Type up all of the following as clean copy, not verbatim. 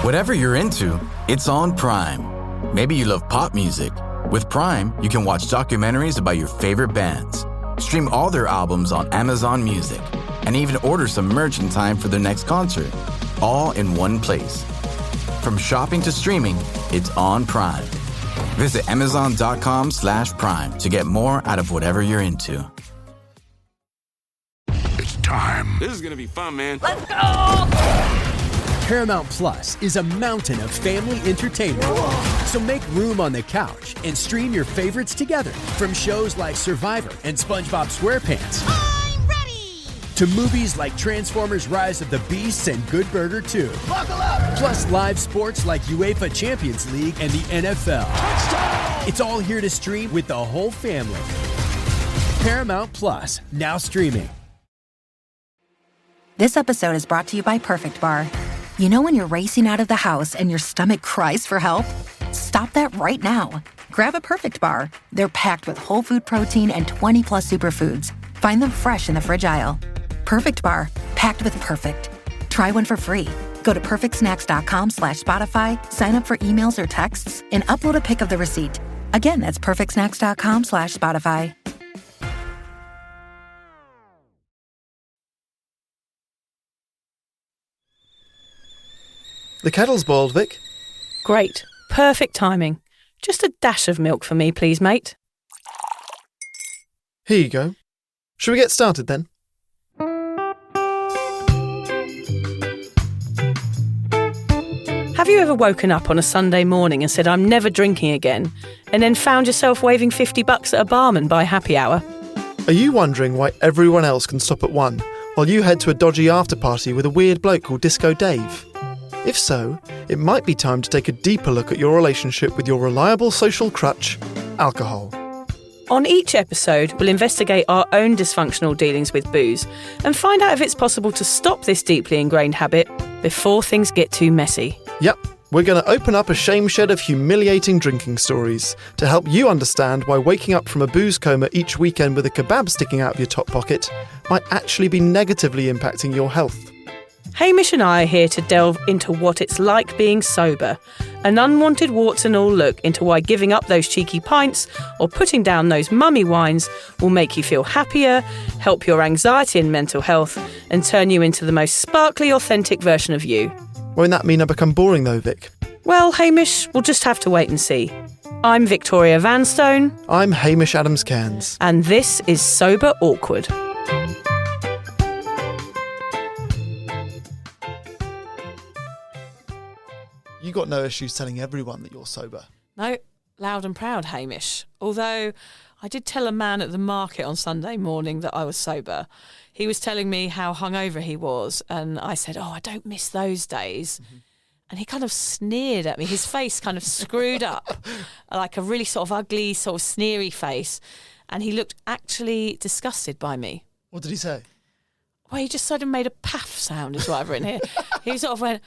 Whatever you're into, it's on Prime. Maybe you love pop music. With Prime, you can watch documentaries about your favorite bands, stream all their albums on Amazon Music, and even order some merch in time for their next concert, all in one place. From shopping to streaming, it's on Prime. Visit Amazon.com/Prime to get more out of whatever you're into. It's time. This is gonna be fun, man. Let's go! Paramount Plus is a mountain of family entertainment. So make room on the couch and stream your favorites together. From shows like Survivor and SpongeBob SquarePants. I'm ready! To movies like Transformers Rise of the Beasts and Good Burger 2. Buckle up! Plus live sports like UEFA Champions League and the NFL. Touchdown! It's all here to stream with the whole family. Paramount Plus, now streaming. This episode is brought to you by Perfect Bar. You know when you're racing out of the house and your stomach cries for help? Stop that right now. Grab a Perfect Bar. They're packed with whole food protein and 20-plus superfoods. Find them fresh in the fridge aisle. Perfect Bar, packed with perfect. Try one for free. Go to perfectsnacks.com/Spotify, sign up for emails or texts, and upload a pic of the receipt. Again, that's perfectsnacks.com/Spotify. The kettle's boiled, Vic. Great. Perfect timing. Just a dash of milk for me, please, mate. Here you go. Shall we get started then? Have you ever woken up on a Sunday morning and said, I'm never drinking again, and then found yourself waving $50 at a barman by happy hour? Are you wondering why everyone else can stop at 1 while you head to a dodgy after-party with a weird bloke called Disco Dave? If so, it might be time to take a deeper look at your relationship with your reliable social crutch, alcohol. On each episode, we'll investigate our own dysfunctional dealings with booze and find out if it's possible to stop this deeply ingrained habit before things get too messy. Yep, we're going to open up a shame shed of humiliating drinking stories to help you understand why waking up from a booze coma each weekend with a kebab sticking out of your top pocket might actually be negatively impacting your health. Hamish and I are here to delve into what it's like being sober, an unwanted warts and all look into why giving up those cheeky pints or putting down those mummy wines will make you feel happier, help your anxiety and mental health, and turn you into the most sparkly, authentic version of you. Won't that mean I become boring though, Vic? Well, Hamish, we'll just have to wait and see. I'm Victoria Vanstone. I'm Hamish Adams-Cairns. And this is Sober Awkward. You got no issues telling everyone that you're sober? No, loud and proud, Hamish. Although I did tell a man at the market on Sunday morning that I was sober. He was telling me how hungover he was, and I said, I don't miss those days. Mm-hmm. And he kind of sneered at me. His face kind of screwed up, like a really sort of ugly, sort of sneery face. And he looked actually disgusted by me. What did he say? Well, he just sort of made a paff sound, is what I've written here. He sort of went...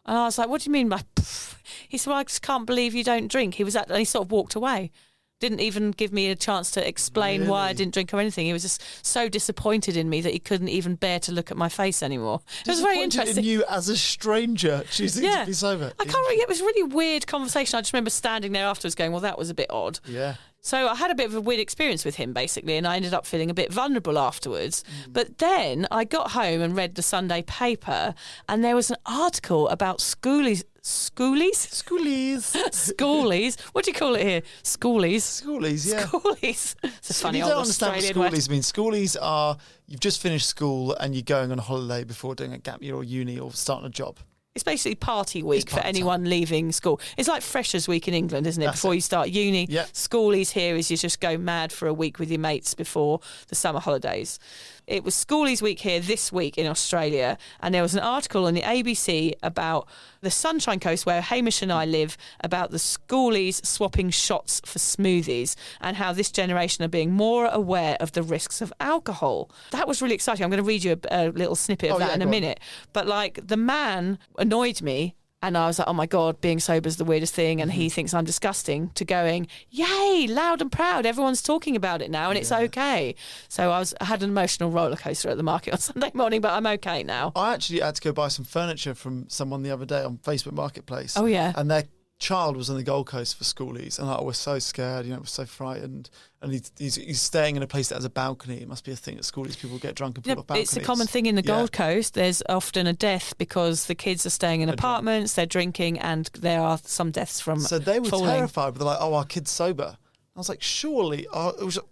And I was like, what do you mean by pff? He said, well, I just can't believe you don't drink. And he sort of walked away. Didn't even give me a chance to explain why I didn't drink or anything. He was just so disappointed in me that he couldn't even bear to look at my face anymore. It was very interesting. In you as a stranger choosing to be sober. I can't really, it was a really weird conversation. I just remember standing there afterwards going, well, that was a bit odd. Yeah. So I had a bit of a weird experience with him, basically, and I ended up feeling a bit vulnerable afterwards. But then I got home and read the Sunday paper, and there was an article about schoolies. Schoolies? Schoolies. What do you call it here? Schoolies. Schoolies, yeah. Schoolies. It's a funny old Australian word. You don't understand what schoolies mean. Schoolies are, you've just finished school and you're going on a holiday before doing a gap year or uni or starting a job. It's basically party week for anyone leaving school. It's like Freshers' Week in England, isn't it? Before you start uni. Yep. Schoolies here is you just go mad for a week with your mates before the summer holidays. It was Schoolies Week here this week in Australia, and there was an article on the ABC about the Sunshine Coast where Hamish and I live, about the schoolies swapping shots for smoothies and how this generation are being more aware of the risks of alcohol. That was really exciting. I'm going to read you a little snippet of that in a minute. But like, the man annoyed me And I was like, oh my God, being sober is the weirdest thing. And he thinks I'm disgusting, to going, yay, loud and proud. Everyone's talking about it now and it's okay. So I had an emotional roller coaster at the market on Sunday morning, but I'm okay now. I actually had to go buy some furniture from someone the other day on Facebook Marketplace. Oh, yeah. And their child was on the Gold Coast for schoolies, and I was so scared, was so frightened. And he's staying in a place that has a balcony. It must be a thing at schoolies. People get drunk and pull off balconies. It's a common thing in the Gold Coast. There's often a death because the kids are staying in apartments, they're drinking, and there are some deaths from So they were falling. terrified, but they're like, oh, our kid's sober. I was like, surely,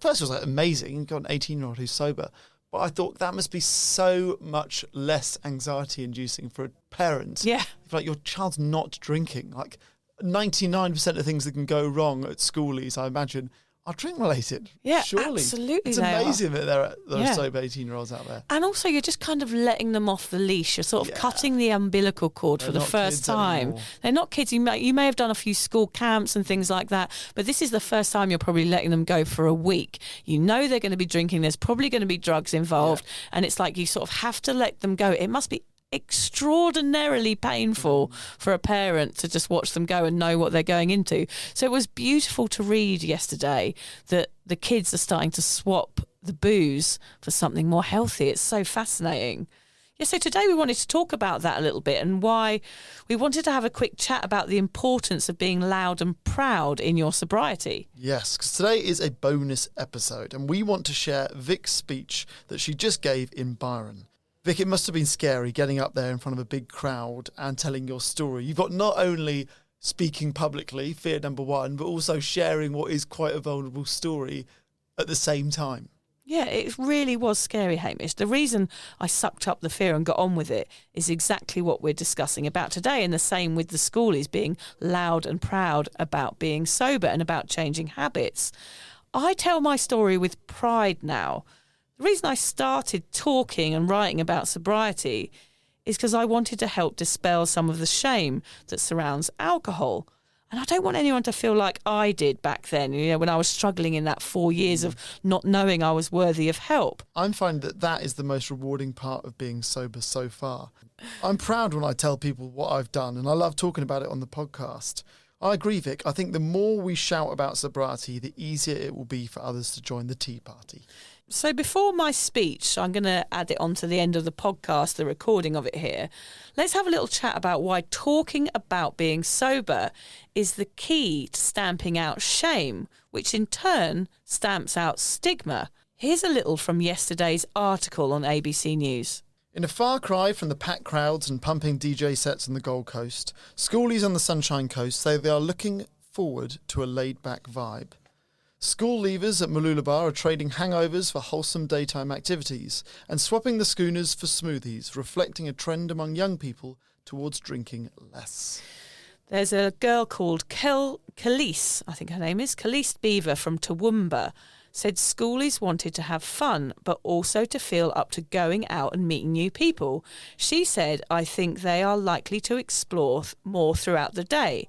first it was like amazing, you've got an 18-year-old who's sober. But I thought that must be so much less anxiety-inducing for a parent. Yeah. Like, your child's not drinking. Like, 99% of things that can go wrong at schoolies, I imagine, are drink-related. Yeah, surely. absolutely It's they amazing that there Yeah. are sober 18-year-olds out there. And also, you're just kind of letting them off the leash. You're sort of cutting the umbilical cord for They're the not first kids time. anymore. They're not kids. You may have done a few school camps and things like that, but this is the first time you're probably letting them go for a week. You know they're going to be drinking. There's probably going to be drugs involved, and it's like you sort of have to let them go. It must be extraordinarily painful for a parent to just watch them go and know what they're going into. So it was beautiful to read yesterday that the kids are starting to swap the booze for something more healthy. It's so fascinating. Yeah, so today we wanted to talk about that a little bit and why we wanted to have a quick chat about the importance of being loud and proud in your sobriety. Yes, because today is a bonus episode, and we want to share Vic's speech that she just gave in Byron. Vic, it must have been scary getting up there in front of a big crowd and telling your story. You've got not only speaking publicly, fear number one, but also sharing what is quite a vulnerable story at the same time. Yeah, it really was scary, Hamish. The reason I sucked up the fear and got on with it is exactly what we're discussing about today, and the same with the schoolies being loud and proud about being sober and about changing habits. I tell my story with pride now. The reason I started talking and writing about sobriety is because I wanted to help dispel some of the shame that surrounds alcohol. And I don't want anyone to feel like I did back then, when I was struggling in that 4 years of not knowing I was worthy of help. I'm finding that is the most rewarding part of being sober so far. I'm proud when I tell people what I've done, and I love talking about it on the podcast. I agree, Vic. I think the more we shout about sobriety, the easier it will be for others to join the tea party. So before my speech, I'm going to add it on to the end of the podcast, the recording of it here. Let's have a little chat about why talking about being sober is the key to stamping out shame, which in turn stamps out stigma. Here's a little from yesterday's article on ABC News. In a far cry from the packed crowds and pumping DJ sets on the Gold Coast, schoolies on the Sunshine Coast say they are looking forward to a laid-back vibe. School leavers at Mooloolaba are trading hangovers for wholesome daytime activities and swapping the schooners for smoothies, reflecting a trend among young people towards drinking less. There's a girl called Khalees, I think her name is, Khalees Beaver from Toowoomba, said schoolies wanted to have fun, but also to feel up to going out and meeting new people. She said, I think they are likely to explore more throughout the day.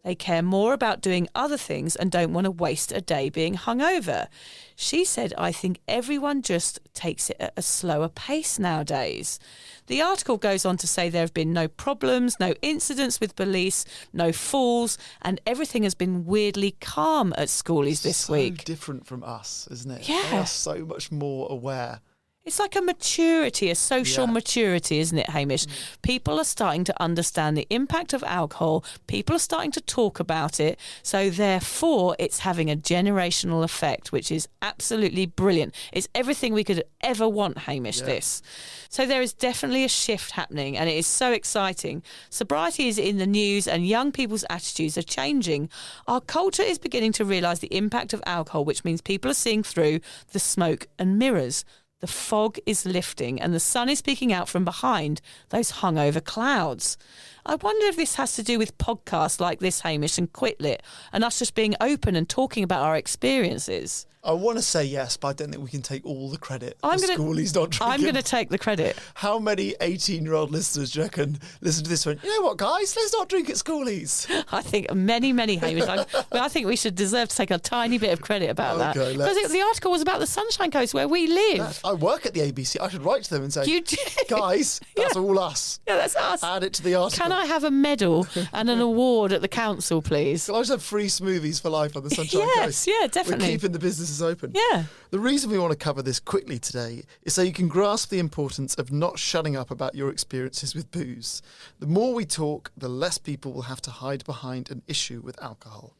They care more about doing other things and don't want to waste a day being hungover. She said, I think everyone just takes it at a slower pace nowadays. The article goes on to say there have been no problems, no incidents with police, no falls, and everything has been weirdly calm at schoolies this week. So different from us, isn't it? Yeah. They are so much more aware. It's like a maturity, a social maturity, isn't it, Hamish? People are starting to understand the impact of alcohol. People are starting to talk about it. So therefore, it's having a generational effect, which is absolutely brilliant. It's everything we could ever want, Hamish, this. So there is definitely a shift happening, and it is so exciting. Sobriety is in the news and young people's attitudes are changing. Our culture is beginning to realise the impact of alcohol, which means people are seeing through the smoke and mirrors. The fog is lifting and the sun is peeking out from behind those hungover clouds. I wonder if this has to do with podcasts like this, Hamish, and Quitlit, and us just being open and talking about our experiences. I want to say yes, but I don't think we can take all the credit for schoolies not drinking. I'm going to take the credit. How many 18-year-old listeners do you reckon listen to this one? You know what, guys? Let's not drink at schoolies. I think many, Hamish. I think we should deserve to take a tiny bit of credit about that. Because the article was about the Sunshine Coast where we live. I work at the ABC. I should write to them and say, You did. guys, that's all us. Yeah, that's us. Add it to the article. Can Can I have a medal and an award at the council, please? Can I just have free smoothies for life on the Sunshine Coast? Yes, yeah, definitely. We're keeping the businesses open. Yeah. The reason we want to cover this quickly today is so you can grasp the importance of not shutting up about your experiences with booze. The more we talk, the less people will have to hide behind an issue with alcohol.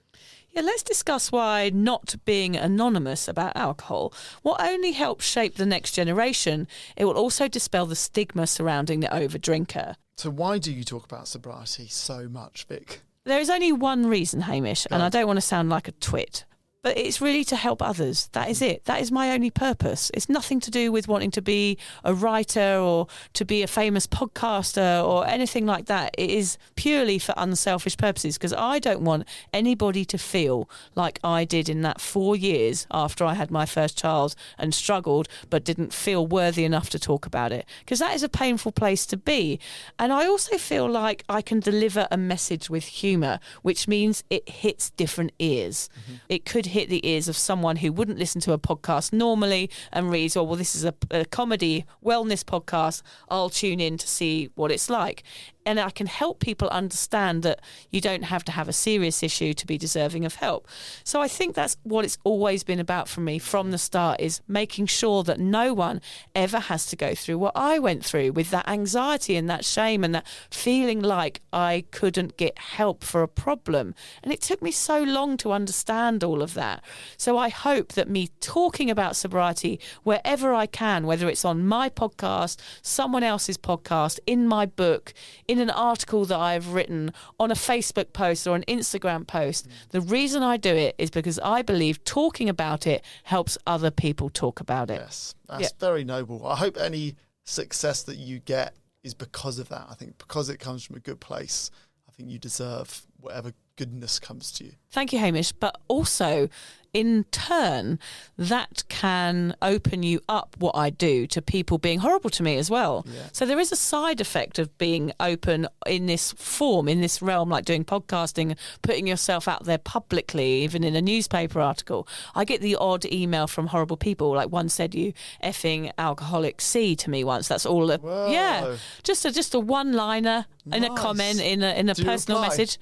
Yeah, let's discuss why not being anonymous about alcohol will only help shape the next generation. It will also dispel the stigma surrounding the overdrinker. So why do you talk about sobriety so much, Vic? There is only one reason, Hamish, and Go I on. don't want to sound like a twit, but it's really to help others. That is it. That is my only purpose. It's nothing to do with wanting to be a writer or to be a famous podcaster or anything like that. It is purely for unselfish purposes, because I don't want anybody to feel like I did in that 4 years after I had my first child and struggled but didn't feel worthy enough to talk about it, because that is a painful place to be. And I also feel like I can deliver a message with humour, which means it hits different ears. It could hit the ears of someone who wouldn't listen to a podcast normally and reads, oh, well, this is a comedy wellness podcast, I'll tune in to see what it's like. And I can help people understand that you don't have to have a serious issue to be deserving of help. So I think that's what it's always been about for me from the start, is making sure that no one ever has to go through what I went through, with that anxiety and that shame and that feeling like I couldn't get help for a problem. And it took me so long to understand all of that. So I hope that me talking about sobriety wherever I can, whether it's on my podcast, someone else's podcast, in my book, in an article that I've written, on a Facebook post or an Instagram post. The reason I do it is because I believe talking about it helps other people talk about it. Yes, that's very noble. I hope any success that you get is because of that. I think because it comes from a good place, I think you deserve whatever goodness comes to you. Thank you, Hamish. But also, in turn, that can open you up, what I do, to people being horrible to me as well. Yeah. So there is a side effect of being open in this form, in this realm, like doing podcasting, putting yourself out there publicly, even in a newspaper article. I get the odd email from horrible people. Like one said, "You effing alcoholic C" to me once. That's all. Whoa. Yeah, just a one-liner in a Nice. comment, in a Do you personal reply? message.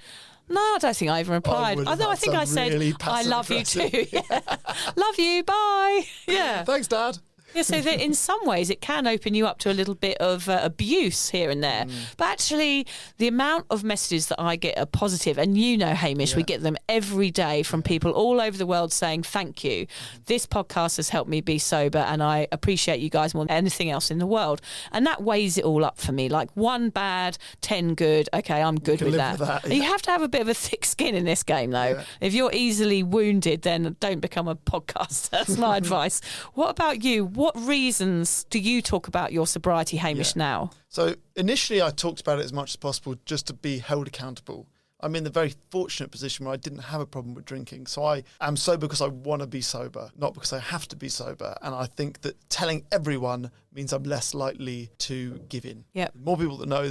No, I don't think I even replied. would have I had think I some said, really I love you too. passive-aggressive. Yeah. Love you, bye. Yeah. Thanks, Dad. Yeah, so that in some ways it can open you up to a little bit of abuse here and there. But actually, the amount of messages that I get are positive. And you know, Hamish, we get them every day from people all over the world saying, thank you. This podcast has helped me be sober and I appreciate you guys more than anything else in the world. And that weighs it all up for me. Like 1 bad, 10 good. Okay, I'm good can with live that. with that, And you have to have a bit of a thick skin in this game, though. Yeah. If you're easily wounded, then don't become a podcaster. That's my advice. What about you? What reasons do you talk about your sobriety, Hamish, now? So initially I talked about it as much as possible just to be held accountable. I'm in the very fortunate position where I didn't have a problem with drinking. So I am sober because I want to be sober, not because I have to be sober. And I think that telling everyone means I'm less likely to give in. Yep. The more people that know,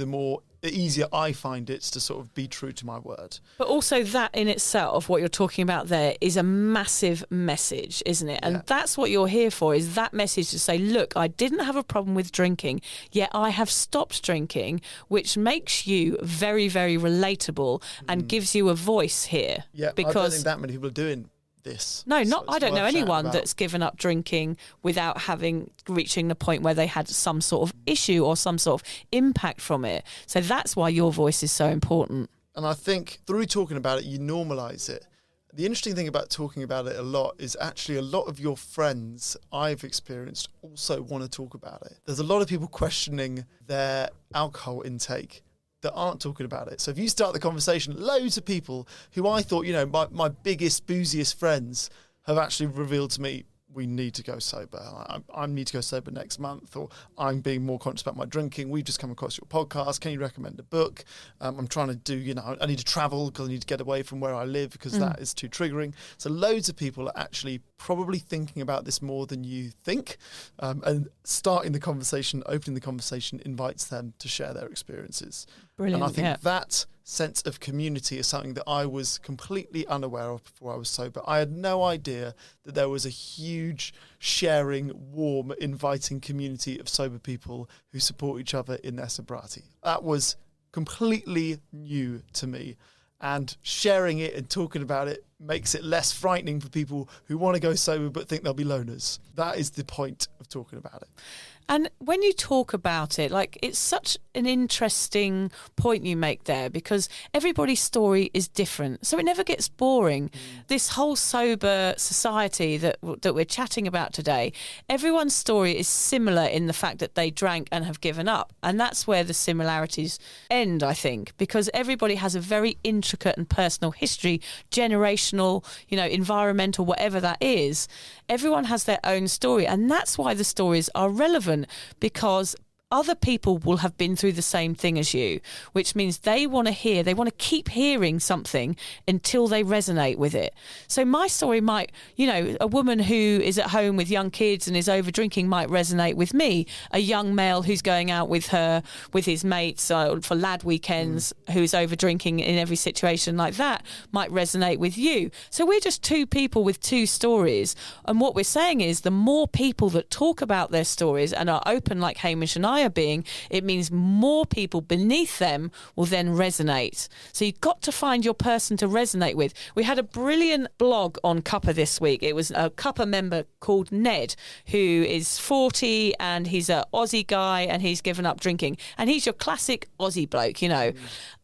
the easier I find it to sort of be true to my word. But also that in itself, what you're talking about there, is a massive message, isn't it? And that's what you're here for, is that message to say, look, I didn't have a problem with drinking, yet I have stopped drinking, which makes you very, very relatable and gives you a voice here. Yeah, I don't think that many people are doing this. No, So not. it's I don't know worth shouting anyone about. that's given up drinking without reaching the point where they had some sort of issue or some sort of impact from it. So that's why your voice is so important. And I think through talking about it, you normalise it. The interesting thing about talking about it a lot is actually a lot of your friends I've experienced also want to talk about it. There's a lot of people questioning their alcohol intake that aren't talking about it. So if you start the conversation, loads of people who I thought, my biggest, booziest friends have actually revealed to me, we need to go sober. I need to go sober next month, or I'm being more conscious about my drinking. We've just come across your podcast. Can you recommend a book? I'm trying to do, I need to travel because I need to get away from where I live because that is too triggering. So loads of people are actually probably thinking about this more than you think. And starting the conversation, opening the conversation invites them to share their experiences. Brilliant. And I think that sense of community is something that I was completely unaware of before I was sober. I had no idea that there was a huge sharing, warm, inviting community of sober people who support each other in their sobriety. That was completely new to me. And sharing it and talking about it makes it less frightening for people who want to go sober but think they'll be loners. That is the point of talking about it. And when you talk about it, like, it's such an interesting point you make there, because everybody's story is different. So it never gets boring. This whole sober society that we're chatting about today, everyone's story is similar in the fact that they drank and have given up. And that's where the similarities end, I think, because everybody has a very intricate and personal history, generational, environmental, whatever that is. Everyone has their own story. And that's why the stories are relevant, because other people will have been through the same thing as you, which means they want to keep hearing something until they resonate with it. So my story might, a woman who is at home with young kids and is over drinking might resonate with me. A young male who's going out with his mates for lad weekends, who's over drinking in every situation like that, might resonate with you. So we're just two people with two stories. And what we're saying is, the more people that talk about their stories and are open like Hamish and I are being, it means more people beneath them will then resonate. So you've got to find your person to resonate with. We had a brilliant blog on Cuppa this week. It was a Cuppa member called Ned, who is 40 and he's an Aussie guy and he's given up drinking. And he's your classic Aussie bloke,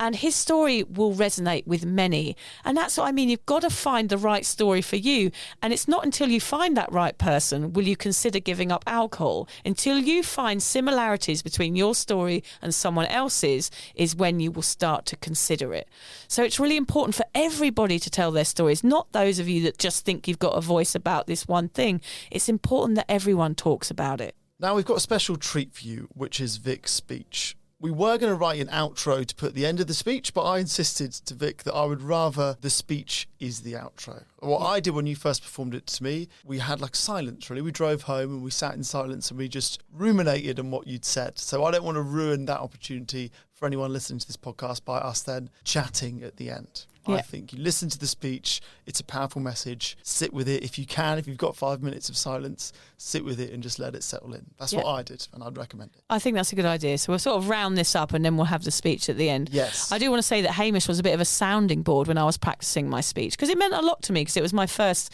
And his story will resonate with many. And that's what I mean. You've got to find the right story for you. And it's not until you find that right person will you consider giving up alcohol. Until you find similarities between your story and someone else's is when you will start to consider it. So it's really important for everybody to tell their stories, not those of you that just think you've got a voice about this one thing. It's important that everyone talks about it. Now we've got a special treat for you, which is Vic's speech. We were going to write an outro to put at the end of the speech, but I insisted to Vic that I would rather the speech is the outro. What I did when you first performed it to me, we had like silence, really. We drove home and we sat in silence and we just ruminated on what you'd said. So I don't want to ruin that opportunity for anyone listening to this podcast by us then chatting at the end. I think you listen to the speech, it's a powerful message, sit with it if you can. If you've got 5 minutes of silence, sit with it and just let it settle in. That's what I did, and I'd recommend it. I think that's a good idea. So we'll sort of round this up and then we'll have the speech at the end. Yes. I do want to say that Hamish was a bit of a sounding board when I was practicing my speech, because it meant a lot to me, because it was my first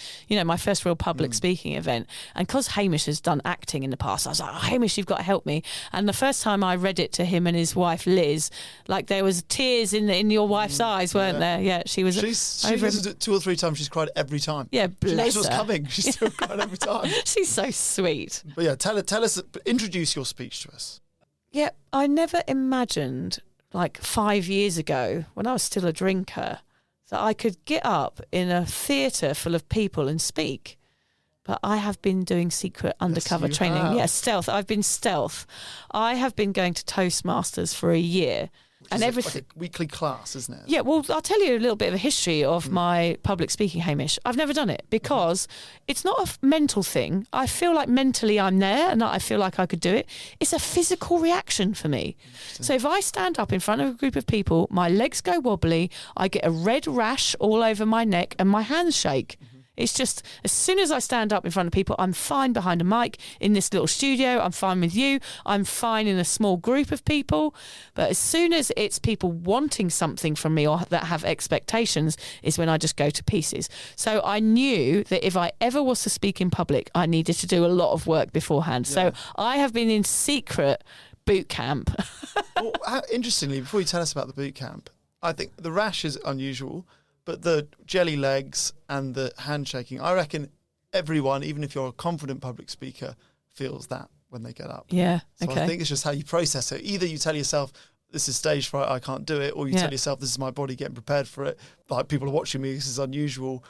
real public speaking event. And because Hamish has done acting in the past, I was like, Hamish, you've got to help me. And the first time I read it to him and his wife Liz, like, there was tears in your wife's eyes, weren't there? Yeah, she was. She listened to it 2 or 3 times. She's cried every time. Yeah, bless she knows her. what's coming. She's still crying every time. She's so sweet. But yeah, tell us, introduce your speech to us. Yeah, I never imagined, like 5 years ago, when I was still a drinker, that I could get up in a theatre full of people and speak. But I have been doing secret undercover training. Have. Yeah, stealth. I've been stealth. I have been going to Toastmasters for a year. And everything, like a weekly class, isn't it? Yeah, well, I'll tell you a little bit of a history of my public speaking, Hamish. I've never done it because it's not a mental thing. I feel like mentally I'm there and I feel like I could do it. It's a physical reaction for me. So if I stand up in front of a group of people, my legs go wobbly, I get a red rash all over my neck and my hands shake. It's just, as soon as I stand up in front of people, I'm fine behind a mic in this little studio. I'm fine with you. I'm fine in a small group of people. But as soon as it's people wanting something from me or that have expectations is when I just go to pieces. So I knew that if I ever was to speak in public, I needed to do a lot of work beforehand. Yeah. So I have been in secret boot camp. Well, interestingly, before you tell us about the boot camp, I think the rash is unusual. But the jelly legs and the handshaking, I reckon everyone, even if you're a confident public speaker, feels that when they get up. Yeah, so I think it's just how you process it. Either you tell yourself, this is stage fright, I can't do it, or you tell yourself, this is my body getting prepared for it. Like, people are watching me, this is unusual,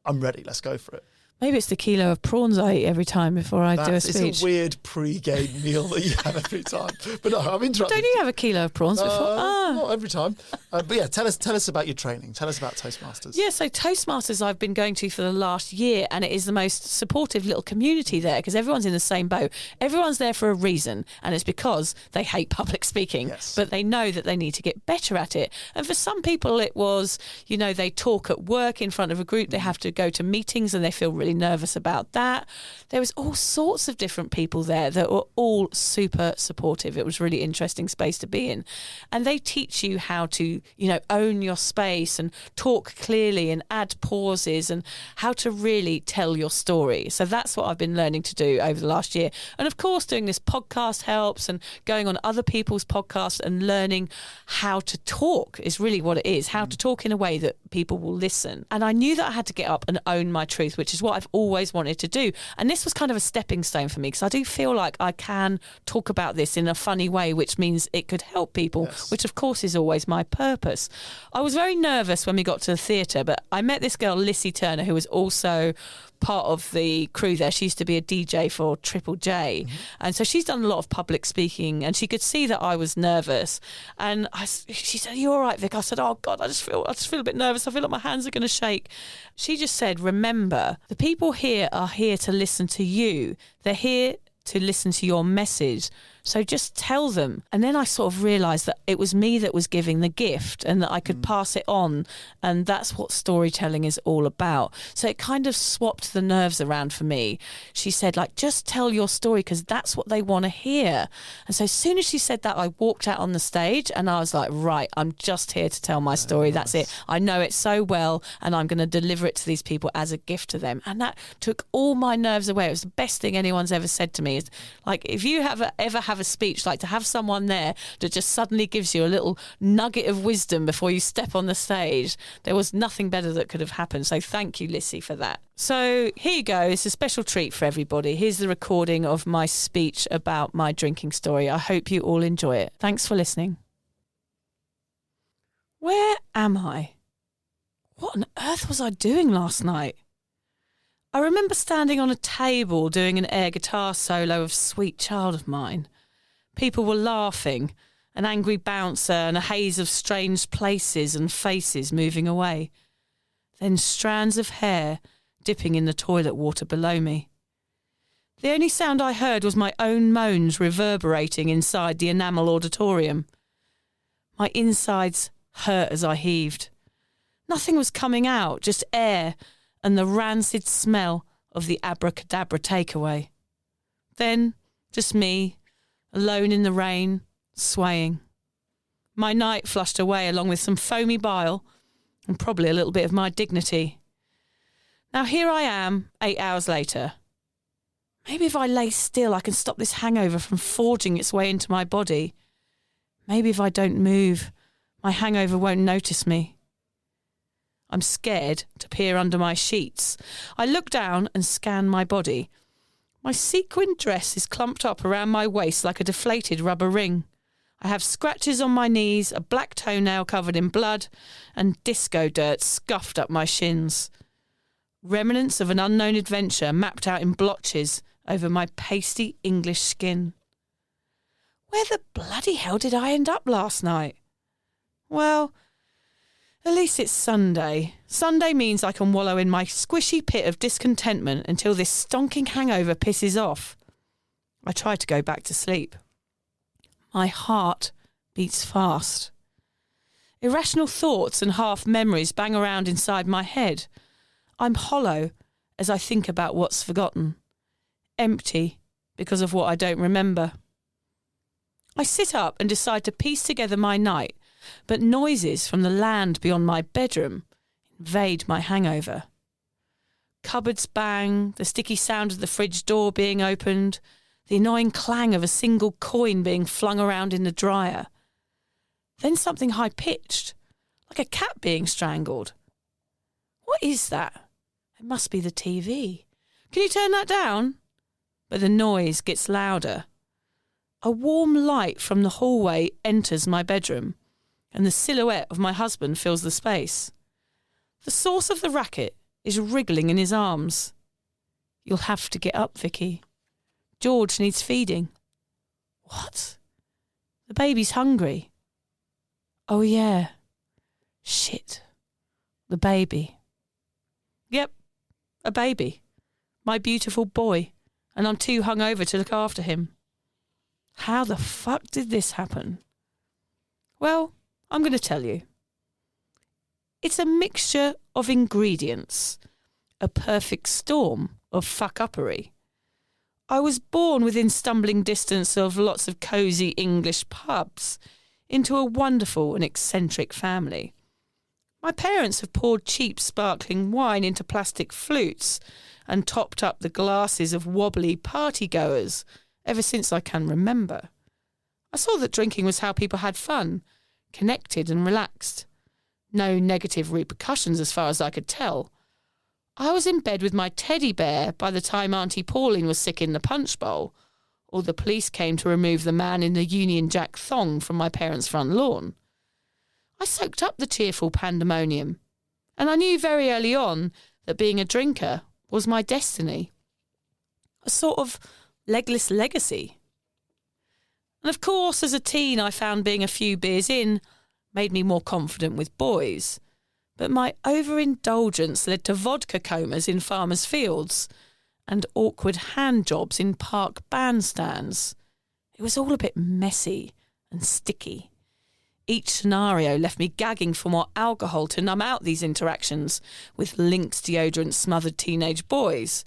I'm ready, let's go for it. Maybe it's the kilo of prawns I eat every time before I do a speech. It's a weird pre-game meal that you have every time. But no, I'm interrupting. Don't you have a kilo of prawns before? Not every time. But yeah, tell us about your training. Tell us about Toastmasters. Yeah, so Toastmasters I've been going to for the last year, and it is the most supportive little community there because everyone's in the same boat. Everyone's there for a reason, and it's because they hate public speaking, but they know that they need to get better at it. And for some people it was, they talk at work in front of a group, they have to go to meetings and they feel really really nervous about that. There was all sorts of different people there that were all super supportive. It was a really interesting space to be in. And they teach you how to, own your space and talk clearly and add pauses and how to really tell your story. So that's what I've been learning to do over the last year. And of course, doing this podcast helps, and going on other people's podcasts and learning how to talk is really what it is, how to talk in a way that people will listen. And I knew that I had to get up and own my truth, which is what I've always wanted to do. And this was kind of a stepping stone for me, because I do feel like I can talk about this in a funny way, which means it could help people, which of course is always my purpose. I was very nervous when we got to the theatre, but I met this girl, Lissy Turner, who was also part of the crew there. She used to be a DJ for Triple J. And so she's done a lot of public speaking, and she could see that I was nervous. And she said, "Are you all right, Vic?" I said, "Oh God, I just feel a bit nervous. I feel like my hands are going to shake." She just said, "Remember, the people here are here to listen to you. They're here to listen to your message. So just tell them." And then I sort of realised that it was me that was giving the gift, and that I could pass it on. And that's what storytelling is all about. So it kind of swapped the nerves around for me. She said, just tell your story, because that's what they want to hear. And so as soon as she said that, I walked out on the stage and I was like, right, I'm just here to tell my story. That's it. I know it so well, and I'm going to deliver it to these people as a gift to them. And that took all my nerves away. It was the best thing anyone's ever said to me. Is if you ever have a speech, to have someone there that just suddenly gives you a little nugget of wisdom before you step on the stage, there was nothing better that could have happened. So thank you, Lissy, for that. So here you go. It's a special treat for everybody. Here's the recording of my speech about my drinking story. I hope you all enjoy it. Thanks for listening. Where am I? What on earth was I doing last night? I remember standing on a table doing an air guitar solo of Sweet Child of Mine. People were laughing, an angry bouncer and a haze of strange places and faces moving away. Then strands of hair dipping in the toilet water below me. The only sound I heard was my own moans reverberating inside the enamel auditorium. My insides hurt as I heaved. Nothing was coming out, just air and the rancid smell of the abracadabra takeaway. Then, just me, alone in the rain, swaying. My night flushed away along with some foamy bile and probably a little bit of my dignity. Now here I am, 8 hours later. Maybe if I lay still, I can stop this hangover from forging its way into my body. Maybe if I don't move, my hangover won't notice me. I'm scared to peer under my sheets. I look down and scan my body. My sequined dress is clumped up around my waist like a deflated rubber ring. I have scratches on my knees, a black toenail covered in blood, and disco dirt scuffed up my shins. Remnants of an unknown adventure mapped out in blotches over my pasty English skin. Where the bloody hell did I end up last night? Well, at least it's Sunday. Sunday means I can wallow in my squishy pit of discontentment until this stonking hangover pisses off. I try to go back to sleep. My heart beats fast. Irrational thoughts and half memories bang around inside my head. I'm hollow as I think about what's forgotten. Empty because of what I don't remember. I sit up and decide to piece together my night, but noises from the land beyond my bedroom invade my hangover. Cupboards bang, the sticky sound of the fridge door being opened, the annoying clang of a single coin being flung around in the dryer. Then something high-pitched, like a cat being strangled. What is that? It must be the TV. Can you turn that down? But the noise gets louder. A warm light from the hallway enters my bedroom, and the silhouette of my husband fills the space. The source of the racket is wriggling in his arms. You'll have to get up, Vicky. George needs feeding. What? The baby's hungry. Oh, yeah. Shit. The baby. Yep, a baby. My beautiful boy. And I'm too hungover to look after him. How the fuck did this happen? Well, I'm going to tell you. It's a mixture of ingredients. a perfect storm of fuck-uppery. I was born within stumbling distance of lots of cosy English pubs into a wonderful and eccentric family. My parents have poured cheap sparkling wine into plastic flutes and topped up the glasses of wobbly partygoers ever since I can remember. I saw that drinking was how people had fun, connected and relaxed. No negative repercussions as far as I could tell. I was in bed with my teddy bear by the time Auntie Pauline was sick in the punch bowl, or the police came to remove the man in the Union Jack thong from my parents' front lawn. I soaked up the cheerful pandemonium, and I knew very early on that being a drinker was my destiny. A sort of legless legacy. And of course, as a teen, I found being a few beers in made me more confident with boys. But my overindulgence led to vodka comas in farmers' fields and awkward hand jobs in park bandstands. It was all a bit messy and sticky. Each scenario left me gagging for more alcohol to numb out these interactions with Lynx deodorant-smothered teenage boys.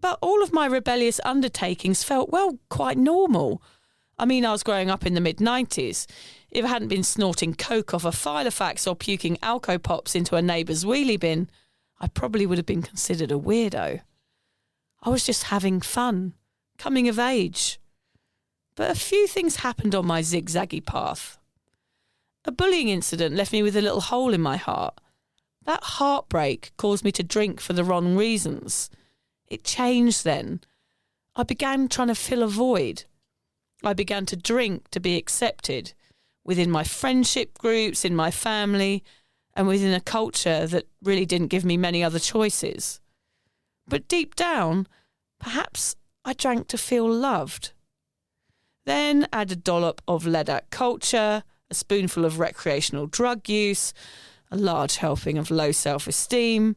But all of my rebellious undertakings felt, well, quite normal. I mean, I was growing up in the mid-90s. If I hadn't been snorting coke off a Filofax or puking Alco Pops into a neighbour's wheelie bin, I probably would have been considered a weirdo. I was just having fun, coming of age. But a few things happened on my zigzaggy path. A bullying incident left me with a little hole in my heart. That heartbreak caused me to drink for the wrong reasons. It changed then. I began trying to fill a void. I began to drink to be accepted within my friendship groups, in my family, and within a culture that really didn't give me many other choices. But deep down, perhaps I drank to feel loved. Then add a dollop of lead-act culture, a spoonful of recreational drug use, a large helping of low self-esteem.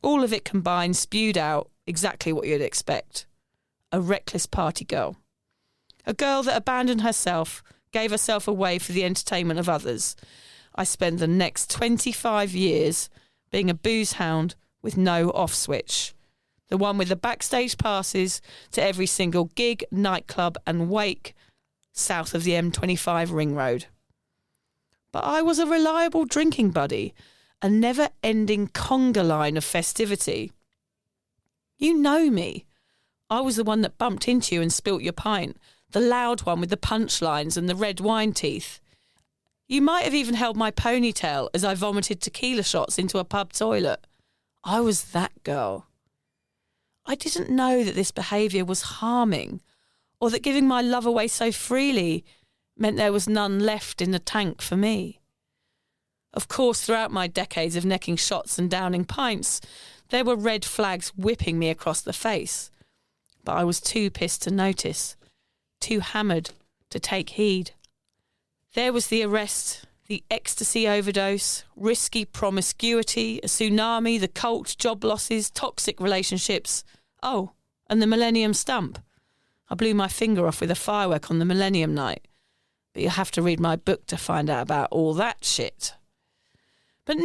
All of it combined spewed out exactly what you'd expect. A reckless party girl. A girl that abandoned herself, gave herself away for the entertainment of others. I spent the next 25 years being a booze hound with no off switch. The one with the backstage passes to every single gig, nightclub and wake south of the M25 ring road. But I was a reliable drinking buddy, a never-ending conga line of festivity. You know me. I was the one that bumped into you and spilt your pint, the loud one with the punchlines and the red wine teeth. You might have even held my ponytail as I vomited tequila shots into a pub toilet. I was that girl. I didn't know that this behaviour was harming, or that giving my love away so freely meant there was none left in the tank for me. Of course, throughout my decades of necking shots and downing pints, there were red flags whipping me across the face. But I was too pissed to notice, too hammered to take heed. There was the arrest, the ecstasy overdose, risky promiscuity, a tsunami, the cult, job losses, toxic relationships. Oh, and the Millennium Stump. I blew my finger off with a firework on the Millennium Night. But you'll have to read my book to find out about all that shit. But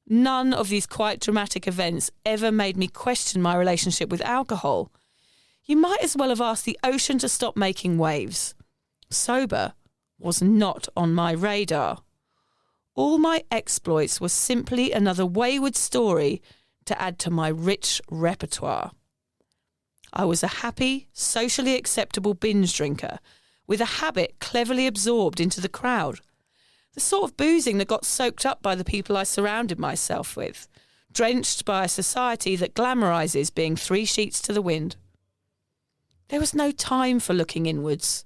none of these quite dramatic events ever made me question my relationship with alcohol. You might as well have asked the ocean to stop making waves. Sober was not on my radar. All my exploits were simply another wayward story to add to my rich repertoire. I was a happy, socially acceptable binge drinker with a habit cleverly absorbed into the crowd. The sort of boozing that got soaked up by the people I surrounded myself with, drenched by a society that glamorises being 3 sheets to the wind. There was no time for looking inwards.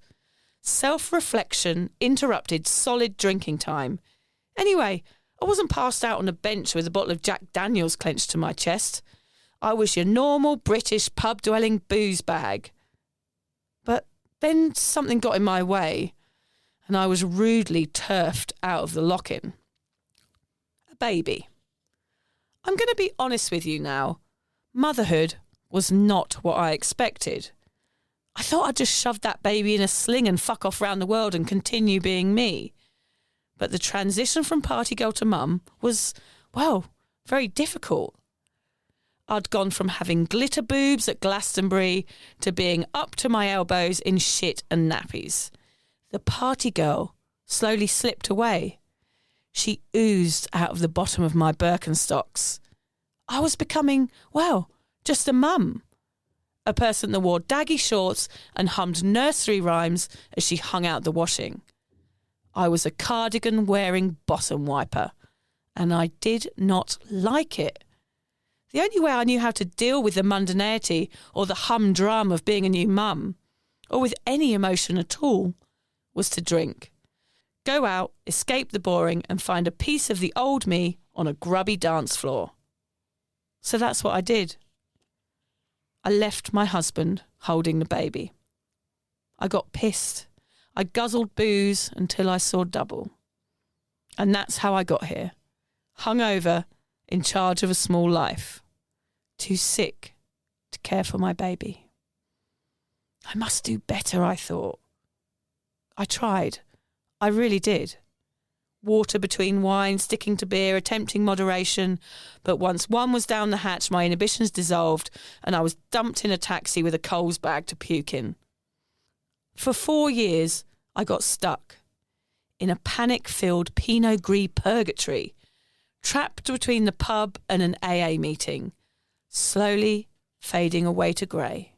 Self-reflection interrupted solid drinking time. Anyway, I wasn't passed out on a bench with a bottle of Jack Daniels clenched to my chest. I was your normal British pub-dwelling booze bag. But then something got in my way, and I was rudely turfed out of the lock-in. A baby. I'm going to be honest with you now. Motherhood was not what I expected. I thought I'd just shove that baby in a sling and fuck off round the world and continue being me. But the transition from party girl to mum was, well, very difficult. I'd gone from having glitter boobs at Glastonbury to being up to my elbows in shit and nappies. The party girl slowly slipped away. She oozed out of the bottom of my Birkenstocks. I was becoming, well, just a mum. A person that wore daggy shorts and hummed nursery rhymes as she hung out the washing. I was a cardigan-wearing bottom wiper, and I did not like it. The only way I knew how to deal with the mundanity or the humdrum of being a new mum, or with any emotion at all, was to drink. Go out, escape the boring, and find a piece of the old me on a grubby dance floor. So that's what I did. I left my husband holding the baby. I got pissed. I guzzled booze until I saw double. And that's how I got here. Hungover, in charge of a small life. Too sick to care for my baby. I must do better, I thought. I tried. I really did. Water between wine, sticking to beer, attempting moderation. But once one was down the hatch, my inhibitions dissolved and I was dumped in a taxi with a Coles bag to puke in. For 4 years, I got stuck in a panic-filled Pinot Gris purgatory, trapped between the pub and an AA meeting, slowly fading away to grey.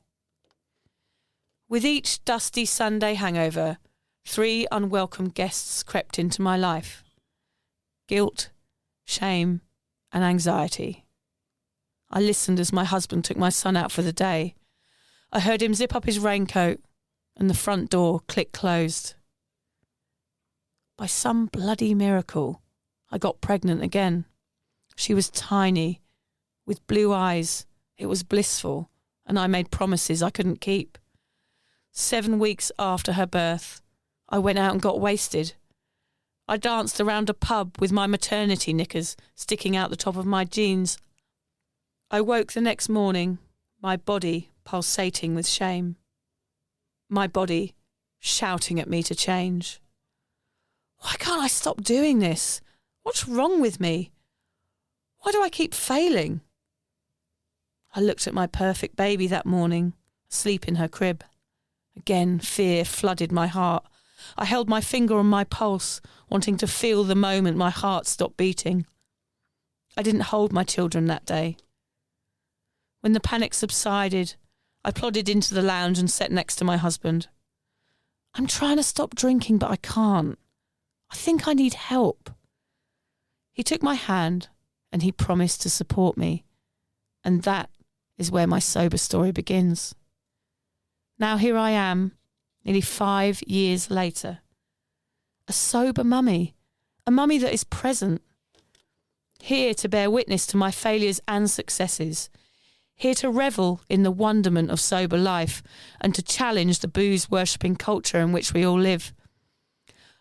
With each dusty Sunday hangover, 3 unwelcome guests crept into my life. Guilt, shame, and anxiety. I listened as my husband took my son out for the day. I heard him zip up his raincoat and the front door click closed. By some bloody miracle, I got pregnant again. She was tiny, with blue eyes. It was blissful, and I made promises I couldn't keep. 7 weeks after her birth, I went out and got wasted. I danced around a pub with my maternity knickers sticking out the top of my jeans. I woke the next morning, my body pulsating with shame. My body shouting at me to change. Why can't I stop doing this? What's wrong with me? Why do I keep failing? I looked at my perfect baby that morning, asleep in her crib. Again, fear flooded my heart. I held my finger on my pulse, wanting to feel the moment my heart stopped beating. I didn't hold my children that day. When the panic subsided, I plodded into the lounge and sat next to my husband. I'm trying to stop drinking, but I can't. I think I need help. He took my hand and he promised to support me. And that is where my sober story begins. Now here I am, nearly 5 years later. A sober mummy, a mummy that is present. Here to bear witness to my failures and successes. Here to revel in the wonderment of sober life and to challenge the booze-worshipping culture in which we all live.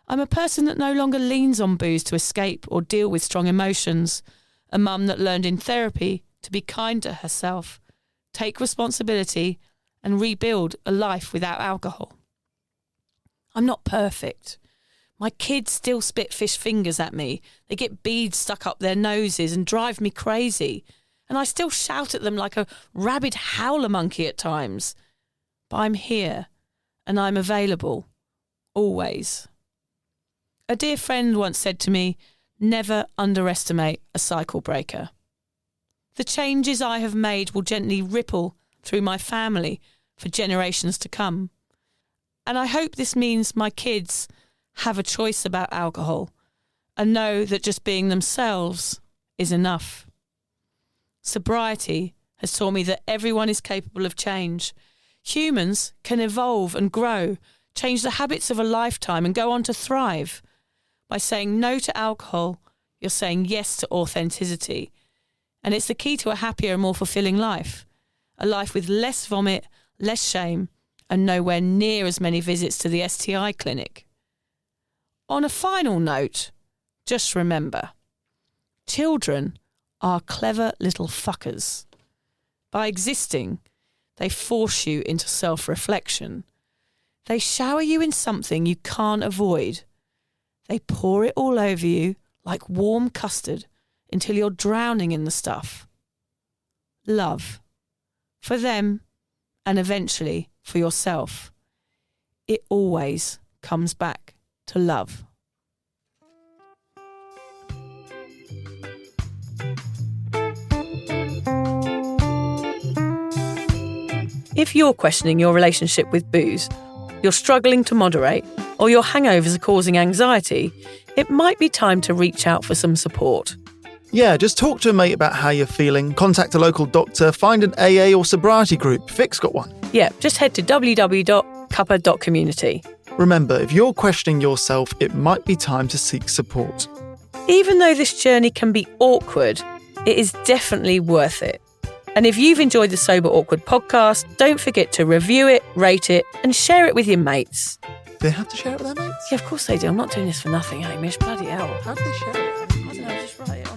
I'm a person that no longer leans on booze to escape or deal with strong emotions. A mum that learned in therapy to be kind to herself, take responsibility and rebuild a life without alcohol. I'm not perfect. My kids still spit fish fingers at me. They get beads stuck up their noses and drive me crazy. And I still shout at them like a rabid howler monkey at times. But I'm here and I'm available, always. A dear friend once said to me, never underestimate a cycle breaker. The changes I have made will gently ripple through my family for generations to come. And I hope this means my kids have a choice about alcohol and know that just being themselves is enough. Sobriety has taught me that everyone is capable of change. Humans can evolve and grow, change the habits of a lifetime and go on to thrive. By saying no to alcohol, you're saying yes to authenticity. And it's the key to a happier and more fulfilling life. A life with less vomit, less shame, and nowhere near as many visits to the STI clinic. On a final note, just remember, children are clever little fuckers. By existing, they force you into self-reflection. They shower you in something you can't avoid. They pour it all over you like warm custard until you're drowning in the stuff. love. For them, and eventually for yourself. It always comes back to love. If you're questioning your relationship with booze, you're struggling to moderate, or your hangovers are causing anxiety, it might be time to reach out for some support. Yeah, just talk to a mate about how you're feeling, contact a local doctor, find an AA or sobriety group. Vic's got one. Yeah, just head to www.cuppa.community. Remember, if you're questioning yourself, it might be time to seek support. Even though this journey can be awkward, it is definitely worth it. And if you've enjoyed the Sober Awkward podcast, don't forget to review it, rate it, and share it with your mates. Do they have to share it with their mates? Yeah, of course they do. I'm not doing this for nothing, Hamish. Bloody hell. How do they share it? I don't know, just write it on.